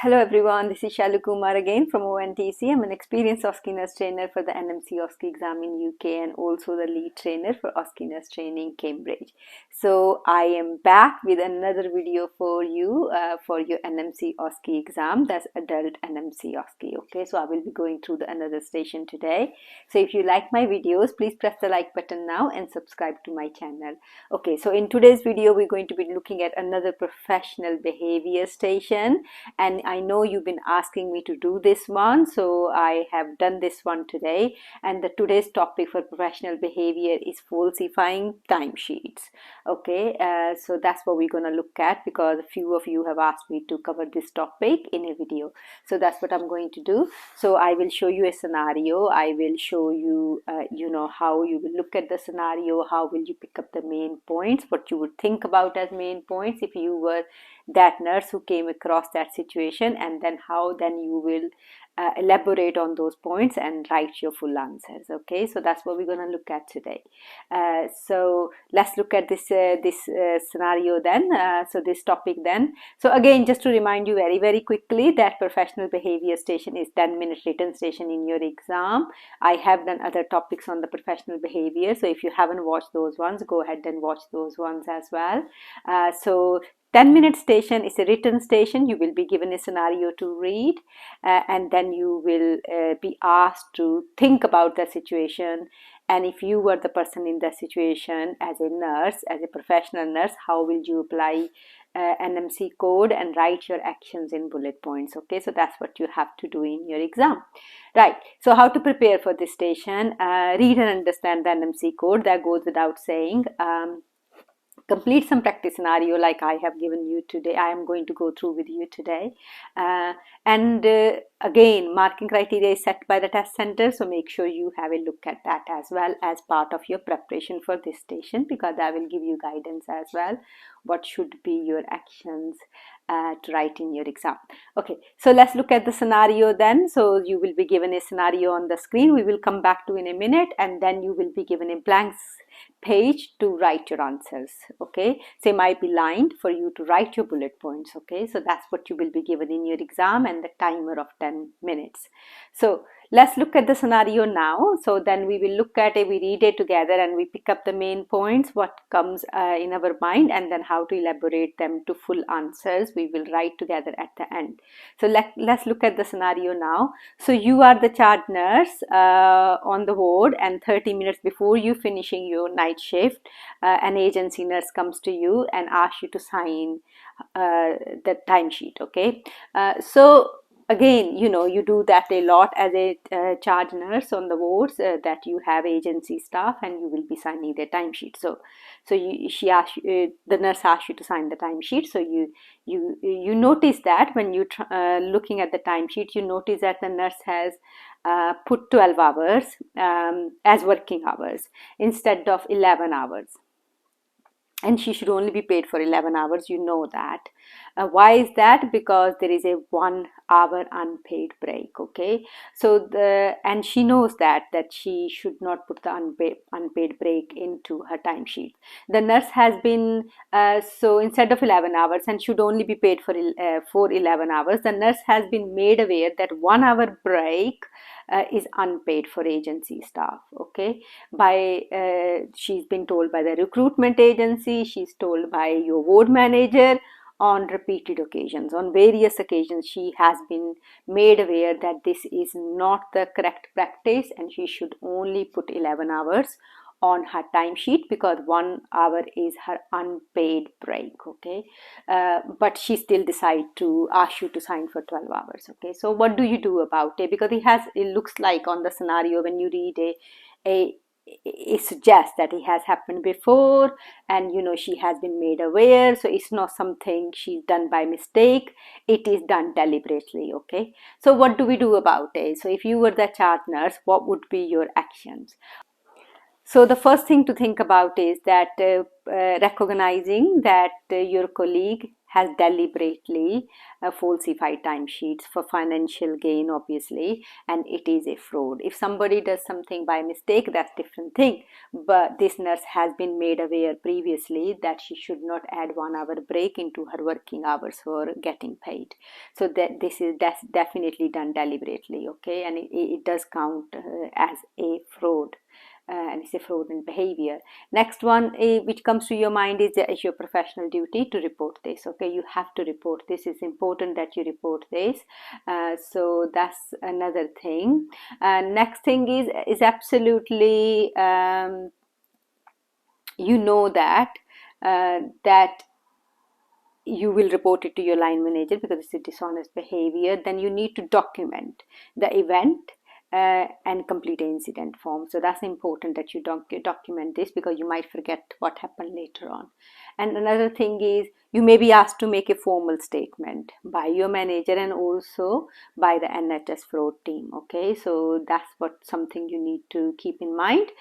Hello everyone, this is Shalu Kumar again from ONTC. I'm an experienced OSCE nurse trainer for the NMC OSCE exam in UK and also the lead trainer for OSCE nurse training Cambridge. So I am back with another video for you for your NMC OSCE exam. That's adult NMC OSCE. Okay, so I will be going through the another station today. So if you like my videos, please press the like button now and subscribe to my channel. Okay, so in today's video, we're going to be looking at another professional behavior station. And I know you've been asking me to do this one, so I have done this one today. And today's topic for professional behavior is falsifying timesheets. Okay, so that's what we're going to look at because a few of you have asked me to cover this topic in a video. So that's what I'm going to do. So I will show you a scenario. I will show you, how you will look at the scenario, how will you pick up the main points, what you would think about as main points if you were that nurse who came across that situation, and then how then you will elaborate on those points and write your full answers. Okay, so that's what we're going to look at today. So let's look at this scenario then. So this topic then. So again, just to remind you very quickly that professional behavior station is 10-minute written station in your exam. I have done other topics on the professional behavior, so if you haven't watched those ones, go ahead and watch those ones as well. So 10-minute station is a written station. You will be given a scenario to read and then you will be asked to think about the situation, and if you were the person in that situation as a nurse, as a professional nurse, how will you apply NMC code and write your actions in bullet points. Okay, so that's what you have to do in your exam. Right, so how to prepare for this station? Read and understand the NMC code, that goes without saying. Complete some practice scenario like I have given you today. I am going to go through with you today. Again, marking criteria is set by the test center, so make sure you have a look at that as well as part of your preparation for this station, because that will give you guidance as well what should be your actions to write in your exam. Okay, so let's look at the scenario then. So you will be given a scenario on the screen. We will come back to in a minute, and then you will be given a blank page to write your answers. Okay, so it might be lined for you to write your bullet points. Okay, so that's what you will be given in your exam, and the timer of 10 minutes. So let's look at the scenario now. So then we will look at it, we read it together and we pick up the main points, what comes in our mind, and then how to elaborate them to full answers we will write together at the end. So let's look at the scenario now. So you are the charge nurse on the ward, and 30 minutes before you finishing your night shift, an agency nurse comes to you and asks you to sign the timesheet. Okay, so again, you do that a lot as a charge nurse on the wards, that you have agency staff and you will be signing their timesheet. So the nurse asks you to sign the timesheet. So you notice that when you looking at the timesheet, you notice that the nurse has put 12 hours as working hours instead of 11 hours. And she should only be paid for 11 hours, you know that. Why is that? Because there is a 1 hour unpaid break. Okay, so and she knows that she should not put the unpaid break into her timesheet. The nurse has been so instead of 11 hours and should only be paid for 11 hours, the nurse has been made aware that 1 hour break is unpaid for agency staff. Okay, by she's been told by the recruitment agency, she's told by your ward manager on repeated occasions. On various occasions she has been made aware that this is not the correct practice and she should only put 11 hours on her timesheet because 1 hour is her unpaid break. Okay, but she still decides to ask you to sign for 12 hours. Okay, so what do you do about it? Because it looks like on the scenario when you read it suggests that it has happened before, and she has been made aware, so it's not something she's done by mistake, it is done deliberately. Okay, so what do we do about it? So if you were the charge nurse, what would be your actions? So the first thing to think about is that recognizing that your colleague has deliberately falsified timesheets for financial gain, obviously, and it is a fraud. If somebody does something by mistake, that's different thing, but this nurse has been made aware previously that she should not add 1 hour break into her working hours for getting paid. So that this is definitely done deliberately, okay, and it does count as a fraud. And it's a fraudulent behavior. Next one which comes to your mind is your professional duty to report this. Okay, you have to report this. It's important that you report this. So that's another thing. Next thing is absolutely you know that that you will report it to your line manager because it's a dishonest behavior. Then you need to document the event and complete an incident form. So that's important that you document this because you might forget what happened later on. And another thing is you may be asked to make a formal statement by your manager and also by the NHS fraud team. Okay, so that's something you need to keep in mind.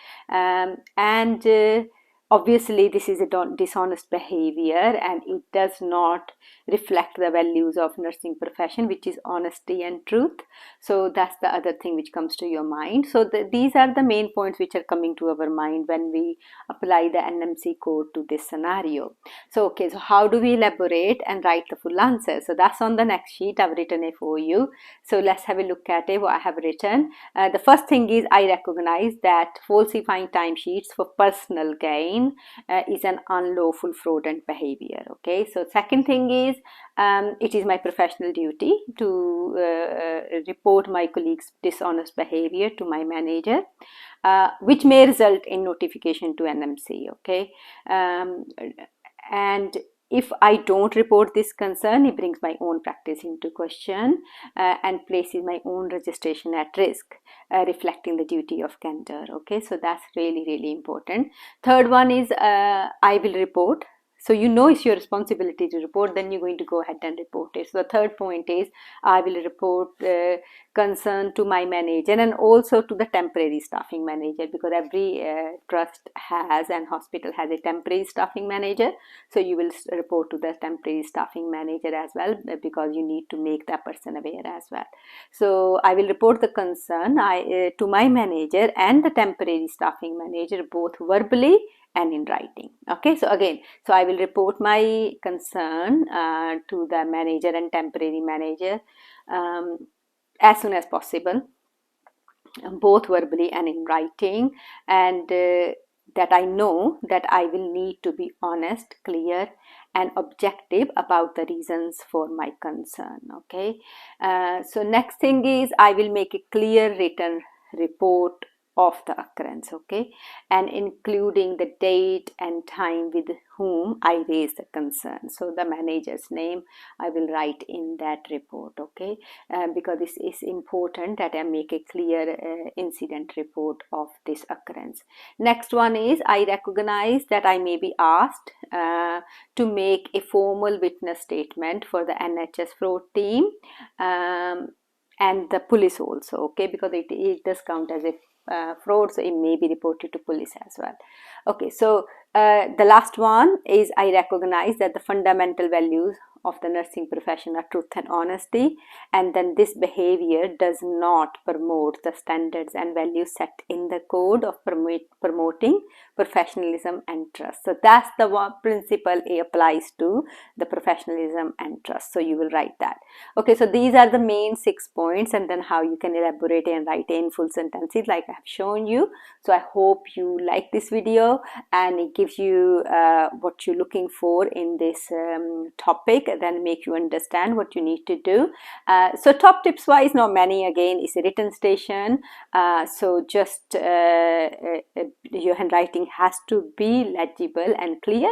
Obviously, this is a dishonest behavior and it does not reflect the values of nursing profession, which is honesty and truth. So that's the other thing which comes to your mind. So these are the main points which are coming to our mind when we apply the NMC code to this scenario. So okay, so how do we elaborate and write the full answer? So that's on the next sheet. I've written it for you. So let's have a look at it, what I have written. The first thing is I recognize that falsifying timesheets for personal gain is an unlawful fraudulent behavior. Okay, so second thing is it is my professional duty to report my colleagues' dishonest behavior to my manager, which may result in notification to NMC. Okay, and if I don't report this concern, it brings my own practice into question and places my own registration at risk, reflecting the duty of candor. Okay, so that's really, really important. Third one is I will report. So you know it's your responsibility to report, then you're going to go ahead and report it. So the third point is I will report concern to my manager and also to the temporary staffing manager, because every trust has and hospital has a temporary staffing manager. So you will report to the temporary staffing manager as well, because you need to make that person aware as well. So I will report the concern to my manager and the temporary staffing manager, both verbally and in writing. Okay, so again, so I will report my concern to the manager and temporary manager as soon as possible, both verbally and in writing, and that I know that I will need to be honest, clear and objective about the reasons for my concern. Okay, so next thing is I will make a clear written report of the occurrence, okay, and including the date and time with whom I raised the concern. So the manager's name I will write in that report, okay, because this is important that I make a clear incident report of this occurrence. Next one is I recognize that I may be asked to make a formal witness statement for the NHS fraud team and the police also, okay, because it does count as a fraud, so it may be reported to police as well. Okay, so the last one is I recognize that the fundamental values of the nursing profession are truth and honesty, and then this behavior does not promote the standards and values set in the code of promoting professionalism and trust. So that's the one principle it applies to, the professionalism and trust. So you will write that. Okay, so these are the main 6 points, and then how you can elaborate and write in full sentences like I have shown you. So I hope you like this video and it gives you what you're looking for in this topic, then make you understand what you need to do. So top tips wise, not many. Again, it's a written station, so just your handwriting has to be legible and clear.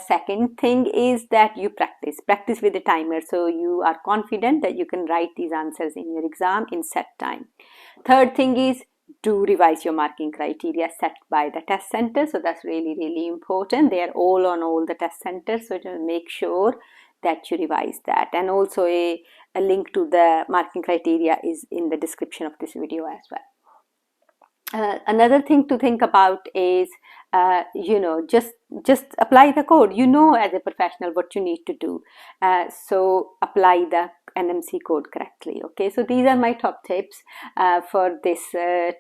Second thing is that you practice with the timer, so you are confident that you can write these answers in your exam in set time. Third thing is do revise your marking criteria set by the test center. So that's really, really important. They are all on all the test centers, so just make sure that you revise that. And also a link to the marking criteria is in the description of this video as well. Another thing to think about is, just apply the code. You know, as a professional, what you need to do. So apply the NMC code correctly. Okay, so these are my top tips for this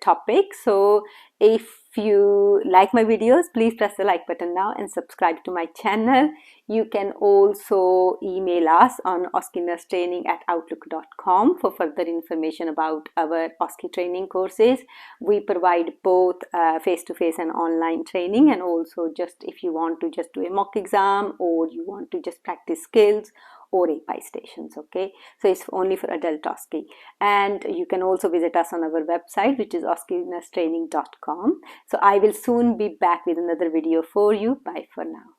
topic. So if you like my videos, please press the like button now and subscribe to my channel. You can also email us on oscinerstraining@outlook.com for further information about our OSCE training courses. We provide both face-to-face and online training, and also just if you want to just do a mock exam or you want to just practice skills or API stations. Okay, so it's only for adult OSCE. And you can also visit us on our website, which is oscinerstraining.com. So I will soon be back with another video for you. Bye for now.